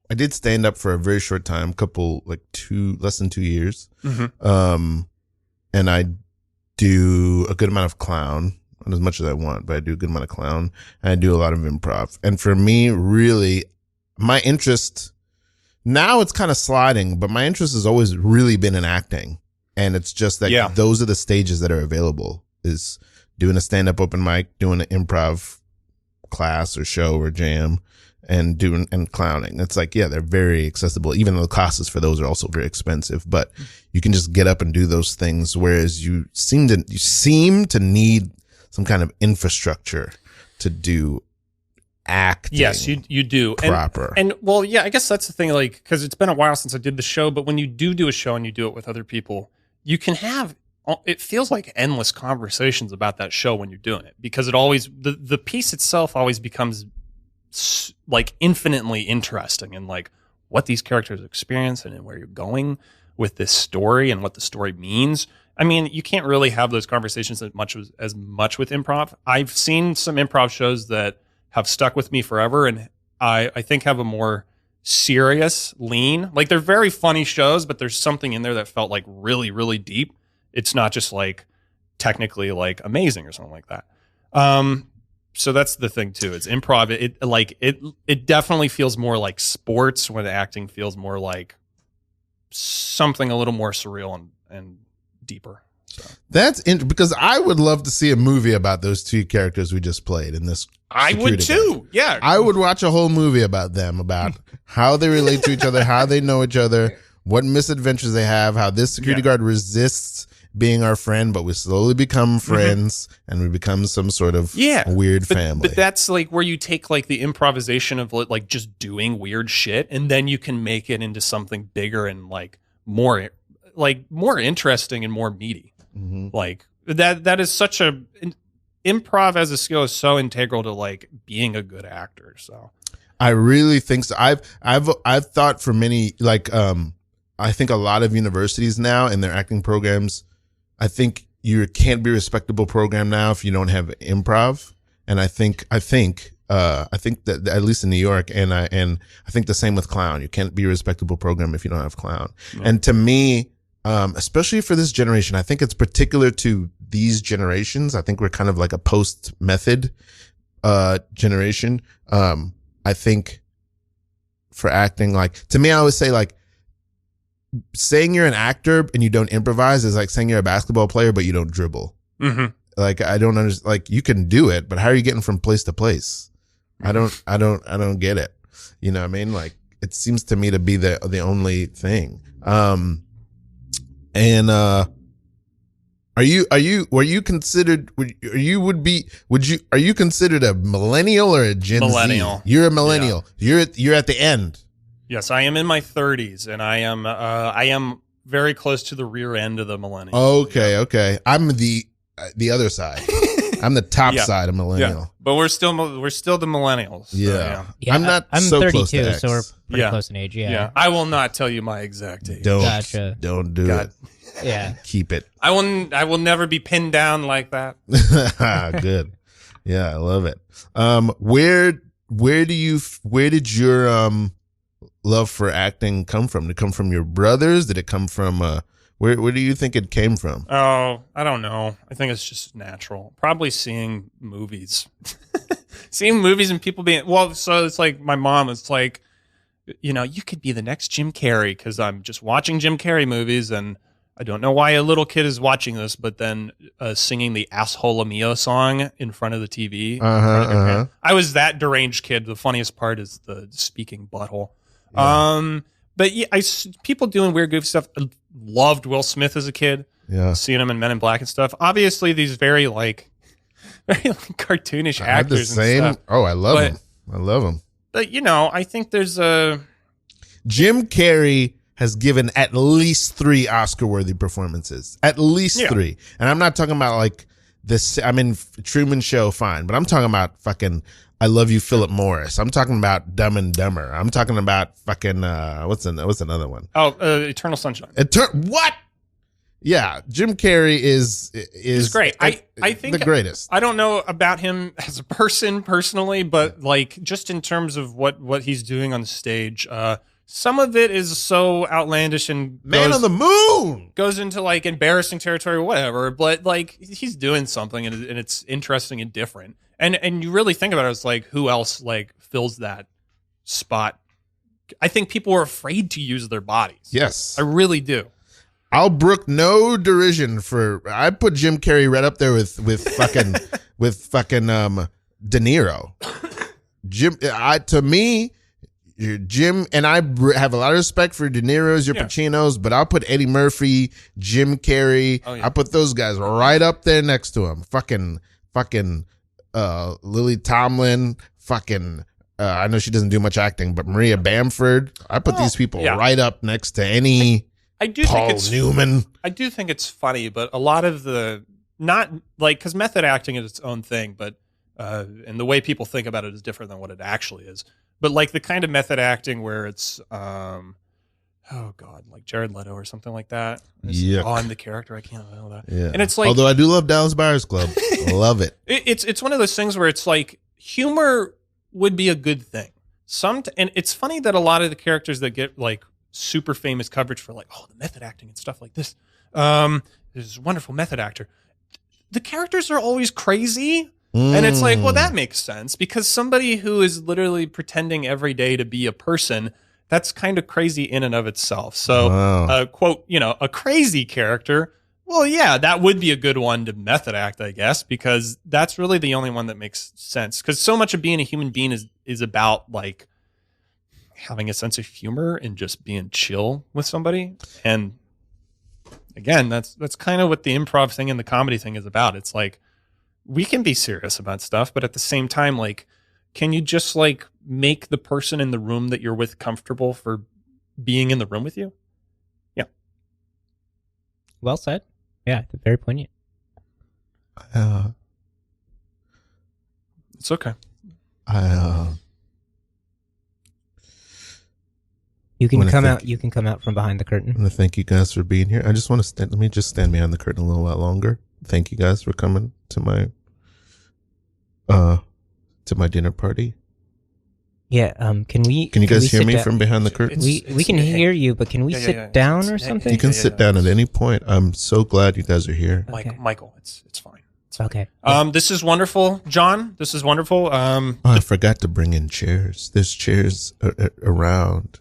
I did stand up for a very short time, less than 2 years. Mm-hmm. And I do a good amount of clown, not as much as I want, but I do a good amount of clown, and I do a lot of improv. And for me, really, my interest now it's kind of sliding, but my interest has always really been in acting. And it's just that those are the stages that are available, is doing a stand-up open mic, doing an improv class or show or jam, and clowning. It's like, yeah, they're very accessible, even though the classes for those are also very expensive, but you can just get up and do those things. Whereas you seem to need some kind of infrastructure to do acting. Yes, you do. Proper. And well, yeah, I guess that's the thing, like, because it's been a while since I did the show, but when you do a show and you do it with other people, you can have, it feels like endless conversations about that show when you're doing it, because it always, the piece itself always becomes like infinitely interesting, and like what these characters experience and where you're going with this story and what the story means. I mean, you can't really have those conversations as much with improv. I've seen some improv shows that have stuck with me forever, and I think have a more serious lean. Like, they're very funny shows, but there's something in there that felt like really, really deep. It's not just like technically like amazing or something like that. So that's the thing too. It's improv. It definitely feels more like sports, when the acting feels more like something a little more surreal and deeper. So. That's because I would love to see a movie about those two characters we just played in this. I would too. Game. Yeah. I would watch a whole movie about them, about how they relate to each other, how they know each other, what misadventures they have, how this security guard resists being our friend, but we slowly become friends, and we become some sort of weird family. But that's like where you take like the improvisation of like just doing weird shit, and then you can make it into something bigger and like more interesting and more meaty. Mm-hmm. Like that is such improv as a skill is so integral to like being a good actor. So I really think so. I've thought for many, like, I think a lot of universities now in their acting programs, I think you can't be a respectable program now if you don't have improv. And I think that at least in New York, and I think the same with clown. You can't be a respectable program if you don't have clown. No. And to me, especially for this generation, I think it's particular to these generations. I think we're kind of like a post method generation. I think for acting, like, to me, I always say, like, saying you're an actor and you don't improvise is like saying you're a basketball player but you don't dribble. Mm-hmm. Like, I don't understand. Like, you can do it, but how are you getting from place to place? I don't get it. You know what I mean? Like, it seems to me to be the only thing. Are you considered a millennial or a Gen Z? Millennial. You're a millennial. Yeah. You're at the end. Yes, I am in my 30s, and I am very close to the rear end of the millennial. Okay. I'm the other side. I'm the top side of millennial. Yeah. But we're still the millennials. So, yeah. I'm so 32, close to X. so we're pretty close in age. Yeah. I will not tell you my exact age. Don't do it. Yeah. Keep it. I will never be pinned down like that. Good. Yeah, I love it. Where did your love for acting come from? Did it come from your brothers? Did it come from where do you think it came from? Oh, I don't know. I think it's just natural. Probably seeing movies. Seeing movies and people being, well, so it's like my mom, it's like, you know, you could be the next Jim Carrey, because I'm just watching Jim Carrey movies, and I don't know why a little kid is watching this, but then singing the Asshole Mio song in front of the TV. I was that deranged kid. The funniest part is the speaking butthole. Yeah. But yeah, people doing weird, goofy stuff. Loved Will Smith as a kid. Yeah, seeing him in Men in Black and stuff. Obviously, these very cartoonish actors. And stuff. Oh, I love him. I love him. But you know, I think there's a Jim Carrey has given at least 3 Oscar-worthy performances. At least 3, and I'm not talking about like this. I mean, Truman Show, fine, but I'm talking about fucking I Love You, Philip Morris. I'm talking about Dumb and Dumber. I'm talking about fucking what's another one? Oh, Eternal Sunshine. What? Yeah, Jim Carrey is great. I think the greatest. I don't know about him as a person personally, but like just in terms of what he's doing on the stage, some of it is so outlandish and Man on the Moon goes into like embarrassing territory or whatever. But like he's doing something and it's interesting and different. And you really think about it, it's like who else like fills that spot? I think people are afraid to use their bodies. Yes, I really do. I'll brook no derision for. I put Jim Carrey right up there with fucking De Niro. To me, Jim and I have a lot of respect for De Niro's, your Pacinos, but I'll put Eddie Murphy, Jim Carrey. Oh, yeah. I put those guys right up there next to him. Fucking Lily Tomlin. I know she doesn't do much acting, but Maria Bamford. I put these people right up next to any. I do Paul think it's Newman. I do think it's funny, but a lot of the not like because method acting is its own thing, but and the way people think about it is different than what it actually is. But like the kind of method acting where it's oh god, like Jared Leto or something like that. Yeah, on the character, I can't know that. Yeah, and it's like although I do love Dallas Buyers Club, I love it. It's one of those things where it's like humor would be a good thing. And it's funny that a lot of the characters that get like super famous coverage for like, the method acting and stuff like this. There's this wonderful method actor. The characters are always crazy. And it's like, well, that makes sense because somebody who is literally pretending every day to be a person, that's kind of crazy in and of itself. So, quote, a crazy character. Well, yeah, that would be a good one to method act, I guess, because that's really the only one that makes sense. Because so much of being a human being is about like having a sense of humor and just being chill with somebody. And again, that's kind of what the improv thing and the comedy thing is about. It's like we can be serious about stuff, but at the same time, like, can you just like make the person in the room that you're with comfortable for being in the room with you? Yeah. Well said. Yeah, very poignant. It's okay. You can come out. You can come out from behind the curtain. I want to thank you guys for being here. I just want to let me just stand behind the curtain a little while longer. Thank you guys for coming to my dinner party. Yeah. Can you guys hear me from behind the curtain? We can hear you, but can we sit down or something? You can sit down at any point. I'm so glad you guys are here. Okay. Michael, it's fine. Okay. This is wonderful, John. This is wonderful. I forgot to bring in chairs. There's chairs around.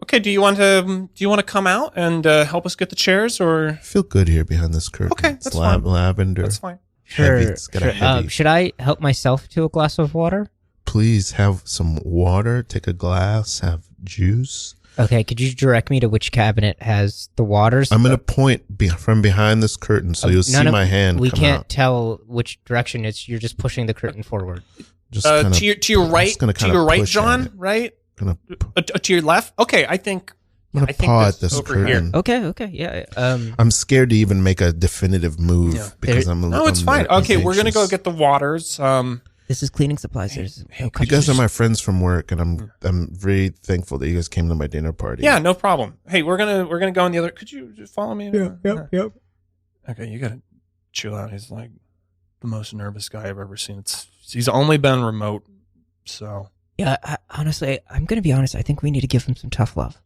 Okay. Do you want to come out and help us get the chairs, or I feel good here behind this curtain? Okay, that's fine. Lavender. That's fine. Heavy. Sure. It's got a heavy. Should I help myself to a glass of water? Please have some water. Take a glass. Have juice. Okay. Could you direct me to which cabinet has the waters? I'm gonna point from behind this curtain, so you'll see my hand. We come can't out. tell which direction it's. You're just pushing the curtain forward. Just to your right, John. Right. To your left. Okay. I think paw at this over curtain. Here. Okay. Yeah. I'm scared to even make a definitive move because I'm. No, it's fine. Okay, we're gonna go get the waters. This is cleaning supplies. You guys are my friends from work, and I'm very thankful that you guys came to my dinner party. Yeah, no problem. Hey, we're gonna go in the other. Could you just follow me? Yep. Okay, you gotta chill out. He's like the most nervous guy I've ever seen. He's only been remote, so. Yeah, honestly, I'm gonna be honest. I think we need to give him some tough love.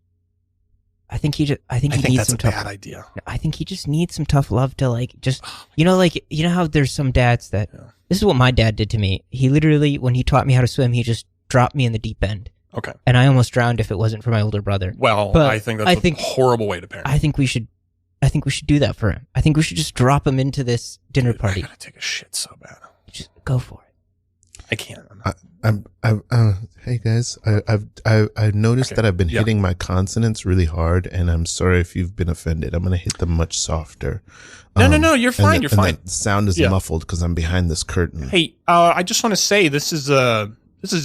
I think he needs some tough. Bad idea. I think he just needs some tough love to like just you know how there's some dads that this is what my dad did to me. He literally when he taught me how to swim, he just dropped me in the deep end. Okay. And I almost drowned if it wasn't for my older brother. Well, I think that's a horrible way to parent. I think we should do that for him. I think we should just drop him into this dinner party. I gotta take a shit so bad. Just go for it. I can't. Hey guys, I've noticed that I've been hitting my consonants really hard, and I'm sorry if you've been offended. I'm gonna hit them much softer. No, you're fine. You're fine. The sound is muffled because I'm behind this curtain. Hey, I just want to say this is a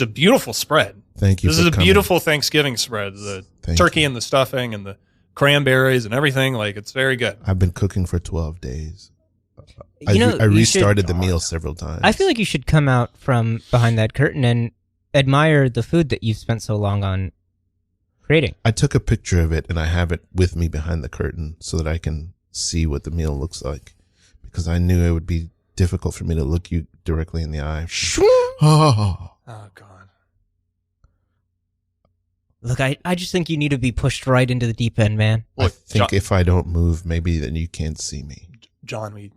beautiful spread. Thank you. This is a beautiful Thanksgiving spread. The turkey and the stuffing and the cranberries and everything. Like it's very good. I've been cooking for 12 days. I you restarted the God. meal several times. I feel like you should come out from behind that curtain and admire the food that you've spent so long on creating. I took a picture of it and I have it with me behind the curtain so that I can see what the meal looks like, because I knew it would be difficult for me to look you directly in the eye. Oh. Oh God. Look, I just think you need to be pushed right into the deep end, man. I Look, think John, if I don't move, maybe then you can't see me. John, we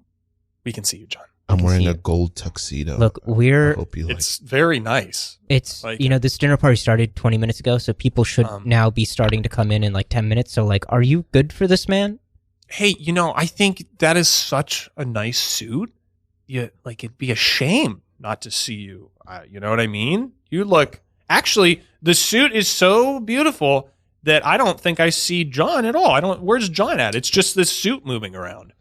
can see you, John. I'm can wearing see a you. gold tuxedo. Look, I hope you like. It's very nice. It's, Like this dinner party started 20 minutes ago, so people should now be starting to come in like 10 minutes. So, like, are you good for this, man? Hey, I think that is such a nice suit. It'd be a shame not to see you. You know what I mean? You look. Actually, the suit is so beautiful that I don't think I see John at all. Where's John at? It's just this suit moving around.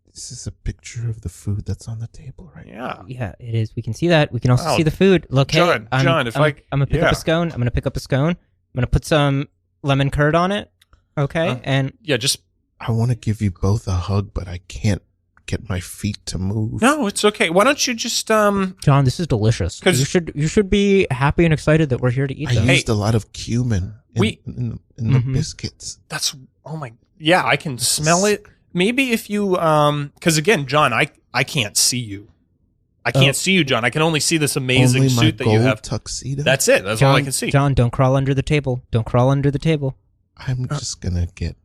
This is a picture of the food that's on the table right now. Yeah. Yeah, it is. We can see that. We can also Wow. see the food. Look, John, hey, I'm John, gonna pick up a scone. I'm gonna pick up a scone. I'm gonna put some lemon curd on it. Okay, and Yeah, just I want to give you both a hug, but I can't get my feet to move. no, it's okay. Why don't you just John, this is delicious. 'Cause- you should be happy and excited that we're here to eat I them. used a lot of cumin in the Mhm. biscuits. that's yeah, I can smell it. Maybe if you because again, John, I can't see you. I can't see you, John. I can only see this amazing Only my suit that you gold have. tuxedo. That's it. That's all I can see. John, don't crawl under the table. Don't crawl under the table. I'm just gonna get.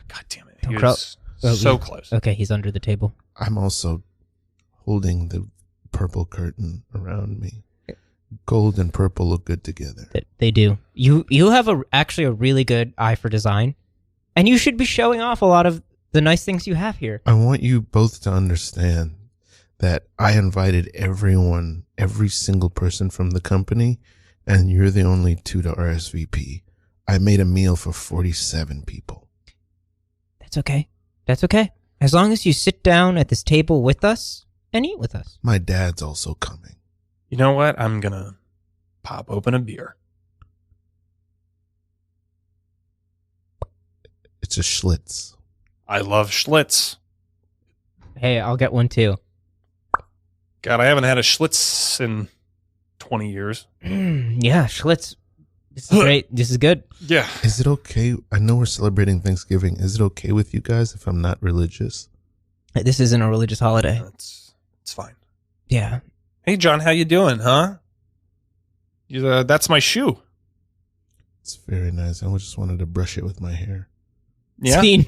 God damn it. Don't He crawl- was Oh, so yeah. close. Okay, he's under the table. I'm also holding the purple curtain around me. Gold and purple look good together. They do. You have actually a really good eye for design, and you should be showing off a lot of the nice things you have here. I want you both to understand that I invited everyone, every single person from the company, and you're the only two to RSVP. I made a meal for 47 people. That's okay. That's okay. As long as you sit down at this table with us and eat with us. My dad's also coming. You know what? I'm gonna pop open a beer. It's a Schlitz. I love Schlitz. Hey, I'll get one too. God, I haven't had a Schlitz in 20 years. Yeah, Schlitz. This is great. This is good. Yeah. Is it okay? I know we're celebrating Thanksgiving. Is it okay with you guys if I'm not religious? This isn't a religious holiday. It's fine. Yeah. Hey, John, how you doing, huh? That's my shoe. It's very nice. I just wanted to brush it with my hair. Yeah. Scene.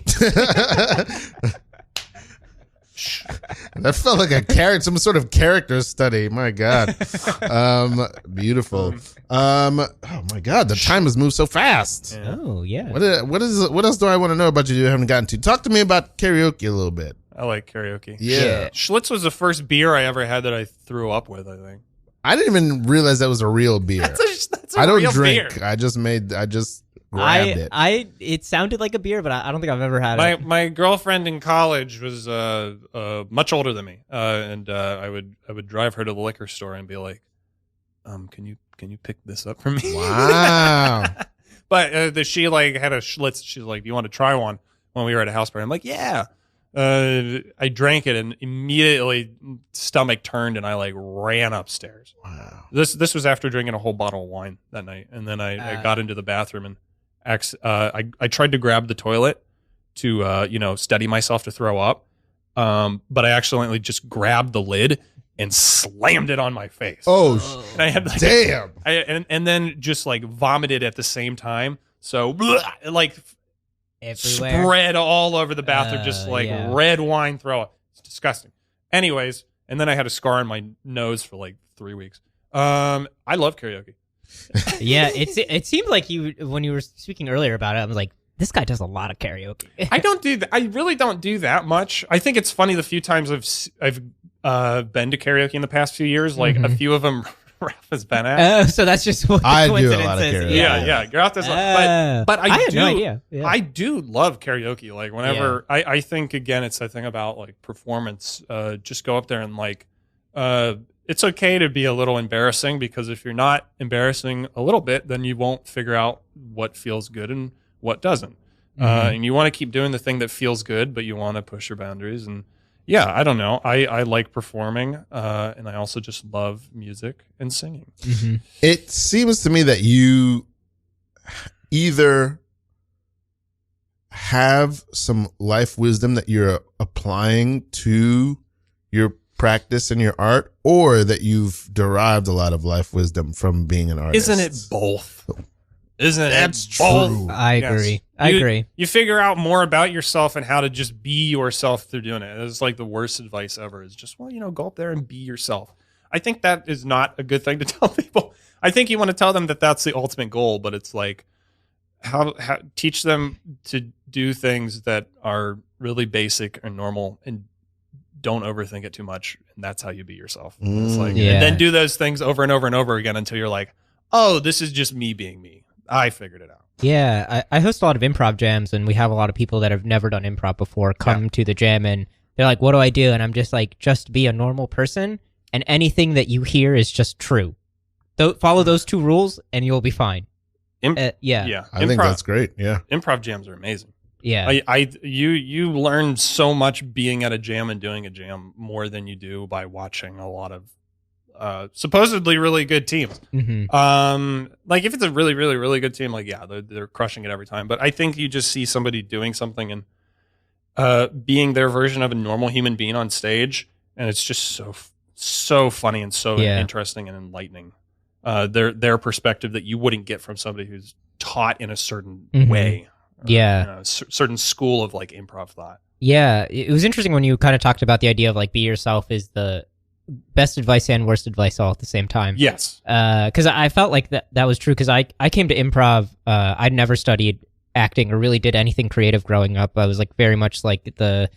That felt like some sort of character study. My God. Beautiful. Oh my God, the time has moved so fast. Yeah. Oh, yeah. What else do I want to know about you haven't gotten to? Talk to me about karaoke a little bit. I like karaoke. Yeah. Schlitz was the first beer I ever had that I threw up with, I think. I didn't even realize that was a real beer. That's a I don't real drink. beer. I just grabbed it. It sounded like a beer, but I don't think I've ever had it. My girlfriend in college was much older than me, and I would drive her to the liquor store and be like, can you pick this up for me? Wow. But she had a Schlitz. She's like, do you want to try one? When we were at a house party, I'm like, yeah. I drank it and immediately stomach turned and I ran upstairs. Wow. This was after drinking a whole bottle of wine that night, and then I got into the bathroom and I tried to grab the toilet to steady myself to throw up, but I accidentally just grabbed the lid and slammed it on my face. Oh, And I had damn. and then just vomited at the same time. So Everywhere. spread all over the bathroom, just yeah. red wine throw up. It's disgusting. Anyways, and then I had a scar on my nose for 3 weeks. I love karaoke. Yeah, it seemed like when you were speaking earlier about it, I was like, this guy does a lot of karaoke. I don't do that. I really don't do that much. I think it's funny the few times I've been to karaoke in the past few years. A few of them Ralf has been at. So that's just what the I do a coincidence lot of is. karaoke. Yeah. Ralf does. But I had do. no idea. Yeah. I do love karaoke. Whenever I think again, it's a thing about performance. Just go up there and it's okay to be a little embarrassing, because if you're not embarrassing a little bit, then you won't figure out what feels good and what doesn't. And you want to keep doing the thing that feels good, but you want to push your boundaries. And Yeah, I don't know. I like performing, and I also just love music and singing. Mm-hmm. It seems to me that you either have some life wisdom that you're applying to your practice and your art, or that you've derived a lot of life wisdom from being an artist. Isn't it both? Isn't That's it both? true. I agree. I agree. You figure out more about yourself and how to just be yourself through doing it. It's like the worst advice ever is just, go up there and be yourself. I think that is not a good thing to tell people. I think you want to tell them that that's the ultimate goal, but it's like how teach them to do things that are really basic and normal and don't overthink it too much. And that's how you be yourself. It's like, and then do those things over and over and over again until you're like, oh, this is just me being me. I figured it out. Yeah, I host a lot of improv jams, and we have a lot of people that have never done improv before come to the jam, and they're like, what do I do? And I'm just like, just be a normal person, and anything that you hear is just true. Follow those 2 rules, and you'll be fine. Yeah. I think that's great. Yeah. Improv jams are amazing. Yeah. You learn so much being at a jam and doing a jam more than you do by watching a lot of supposedly really good teams. Mm-hmm. Like if it's a really, really, really good team, like, yeah, they're crushing it every time. But I think you just see somebody doing something and being their version of a normal human being on stage, and it's just so funny and so interesting and enlightening. Their perspective that you wouldn't get from somebody who's taught in a certain way. Or, certain school of like improv thought. Yeah, it was interesting when you kind of talked about the idea of like be yourself is the best advice and worst advice all at the same time. Yes. Because I felt like that was true because I came to improv. I'd never studied acting or really did anything creative growing up. I was like very much like the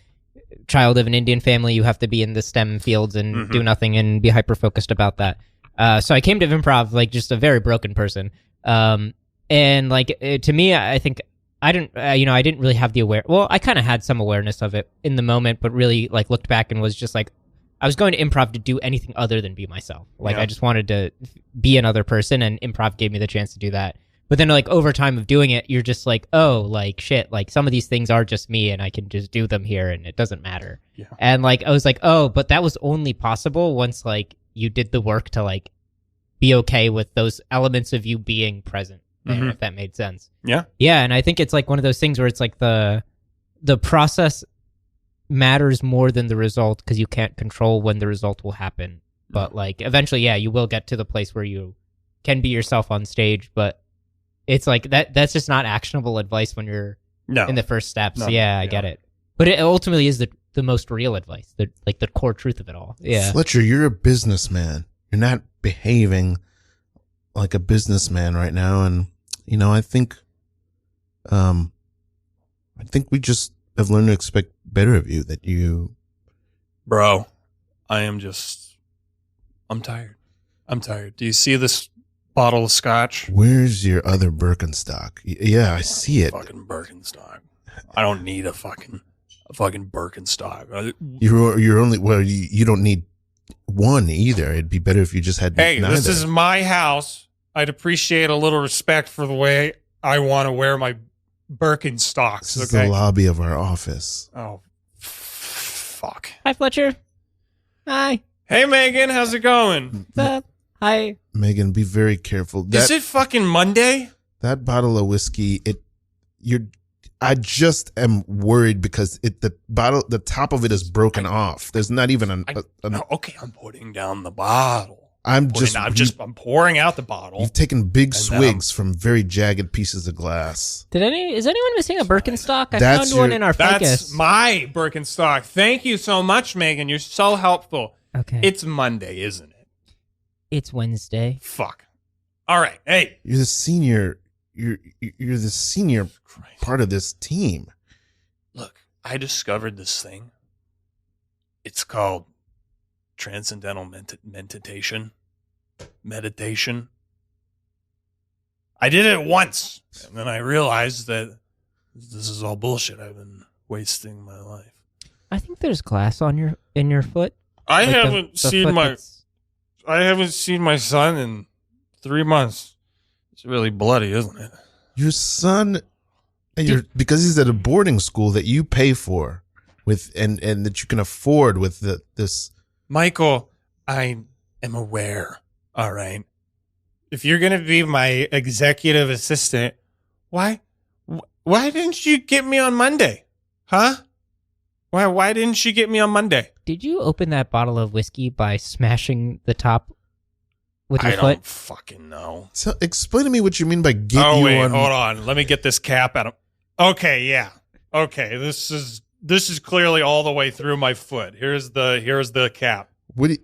child of an Indian family. You have to be in the STEM fields and do nothing and be hyper-focused about that. So I came to improv like just a very broken person. And like to me, I think I didn't, I didn't really have the well, I kind of had some awareness of it in the moment, but really like looked back and was just like, I was going to improv to do anything other than be myself. Like I just wanted to be another person, and improv gave me the chance to do that. But then like over time of doing it, you're just like, oh, like shit, like some of these things are just me and I can just do them here and it doesn't matter. Yeah. And like, I was like, oh, but that was only possible once like you did the work to like be okay with those elements of you being present. If that made sense. Yeah. Yeah. And I think it's like one of those things where it's like the process matters more than the result because you can't control when the result will happen. But like eventually, yeah, you will get to the place where you can be yourself on stage. But it's like that's just not actionable advice when you're in the first steps. I get it. But it ultimately is the most real advice, the core truth of it all. Yeah. Fletcher, you're a businessman. You're not behaving like a businessman right now, and I think we just have learned to expect better of you. That you, bro, I'm tired. Do you see this bottle of scotch? Where's your other Birkenstock? Yeah, I see it. Fucking Birkenstock. I don't need a fucking Birkenstock. You're only you don't need one either. It'd be better if you just had neither. This is my house. I'd appreciate a little respect for the way I want to wear my Birkenstocks. This is the lobby of our office. Oh, fuck. Hi, Fletcher. Hi. Hey, Megan. How's it going? What's up? Hi. Megan, be very careful. Is it fucking Monday? That bottle of whiskey, I just am worried because the top of it is broken off. There's not even okay, I'm putting down the bottle. I'm pouring out the bottle. You've taken big swigs from very jagged pieces of glass. Is anyone missing a Birkenstock? I found one in our focus. That's my Birkenstock. Thank you so much, Megan. You're so helpful. Okay. It's Monday, isn't it? It's Wednesday. Fuck. All right. Hey. You're the senior. You're the senior part of this team. Look, I discovered this thing. It's called transcendental meditation. I did it once, and then I realized that this is all bullshit. I've been wasting my life. I think there's glass in your foot. I haven't seen my son in 3 months. It's really bloody, isn't it? Your son, because he's at a boarding school that you pay for. with and that you can afford with this. Michael, I am aware. All right. If you're going to be my executive assistant, why didn't you get me on Monday? Huh? Why didn't you get me on Monday? Did you open that bottle of whiskey by smashing the top with your I foot? don't fucking know. So explain to me what you mean by get Oh, you wait, on. hold on. Let me get this cap out of... Okay, yeah. Okay, this is clearly all the way through my foot. Here's the cap.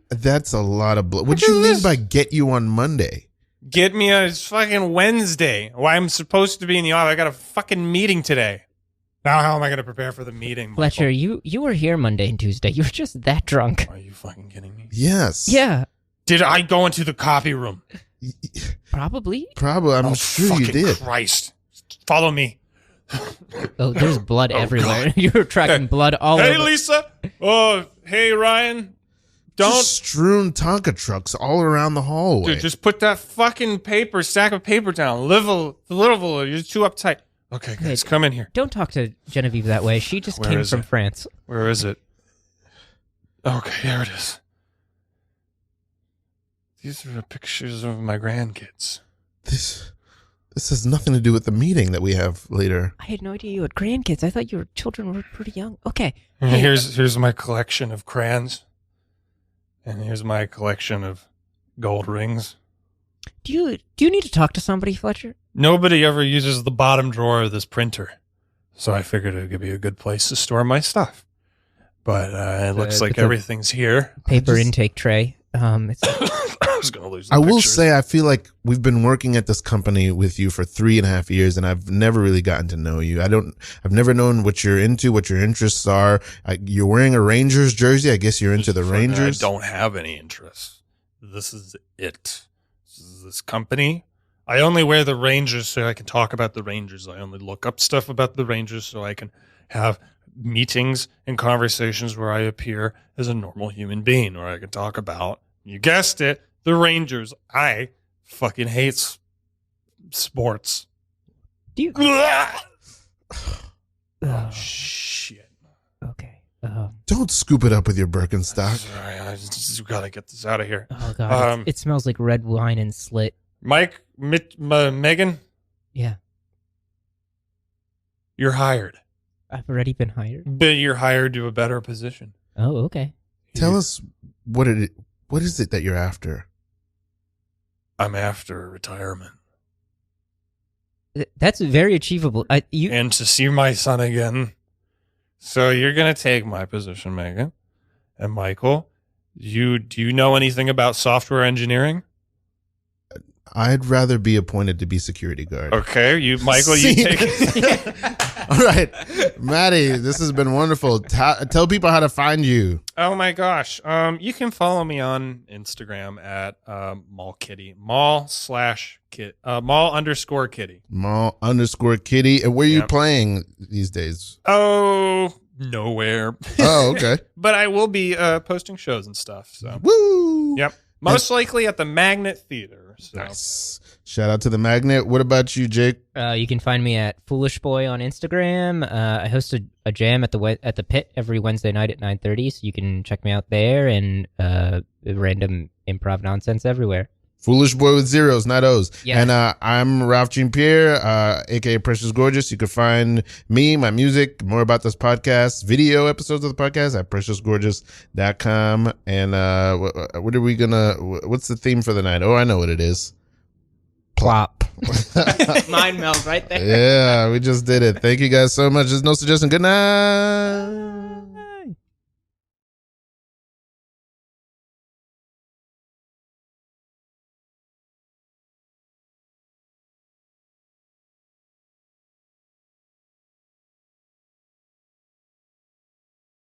That's a lot of blood. What do Look you at mean this. by get you on Monday? Get me on it's fucking Wednesday. Why I'm supposed to be in the office. I got a fucking meeting today. Now how am I going to prepare for the meeting, Michael? Fletcher, you were here Monday and Tuesday. You were just that drunk. Are you fucking kidding me? Yes. Yeah, Did I go into the copy room? probably. Probably. I'm sure you fucking did. Christ. Follow me. Oh, there's blood Oh, everywhere. You were tracking blood all Hey, over. Lisa. Oh, hey, Ryan. Don't... Just strewn Tonka trucks all around the hallway. Dude, just put that fucking stack of paper down. Little, you're too uptight. Okay, guys, come in here. Don't talk to Genevieve that way. She just Where came is from it? France. Where is it? Okay, here it is. These are the pictures of my grandkids. This has nothing to do with the meeting that we have later. I had no idea you had grandkids. I thought your children were pretty young. Okay. Hey, Here's my collection of crayons. And here's my collection of gold rings. do you need to talk to somebody, Fletcher? Nobody ever uses the bottom drawer of this printer. So I figured it would be a good place to store my stuff. But it looks like the everything's here. Paper intake tray. It's I was going to lose the I will pictures. say, I feel like we've been working at this company with you for 3.5 years, and I've never really gotten to know you. I've never known what you're into, what your interests are. You're wearing a Rangers jersey. I guess you're into the Rangers. I don't have any interests. This is it. This is this company. I only wear the Rangers so I can talk about the Rangers. I only look up stuff about the Rangers so I can have meetings and conversations where I appear as a normal human being, or I can talk about, you guessed it, the Rangers. I fucking hate sports. do you? Oh, Oh, shit. okay. Don't scoop it up with your Birkenstock. Sorry, I just gotta get this out of here. Oh god, it smells like red wine and slit. Mike, Megan, Yeah, you're hired. I've already been hired. But you're hired to a better position. Oh, okay. Tell us what is it that you're after? I'm after retirement. That's very achievable. And to see my son again. So you're going to take my position, Megan. And Michael, do you know anything about software engineering? I'd rather be appointed to be security guard. Okay, Michael, you See? take... All right, Matty, this has been wonderful. Tell people how to find you. Oh my gosh. You can follow me on Instagram at mallkitty. Mall_kitty. Mall_kitty. And where are you Yep. playing these days? Oh, nowhere. Oh, okay. But I will be posting shows and stuff. So, Woo! yep. Most likely at the Magnet Theater. So. Nice. Shout out to the Magnet. What about you, Jake? You can find me at Foolish Boy on Instagram. I host a jam at the Pit every Wednesday night at 9:30, so you can check me out there, and random improv nonsense everywhere. Foolish Boy with zeros, not O's. Yeah. And I'm Ralf Jean-Pierre, aka Precious Gorgeous. You can find me, my music, more about this podcast, video episodes of the podcast at preciousgorgeous.com. And what are we gonna? What's the theme for the night? Oh, I know what it is. Plop. Mind meld right there. Yeah, we just did it. Thank you guys so much. There's no suggestion. Good night.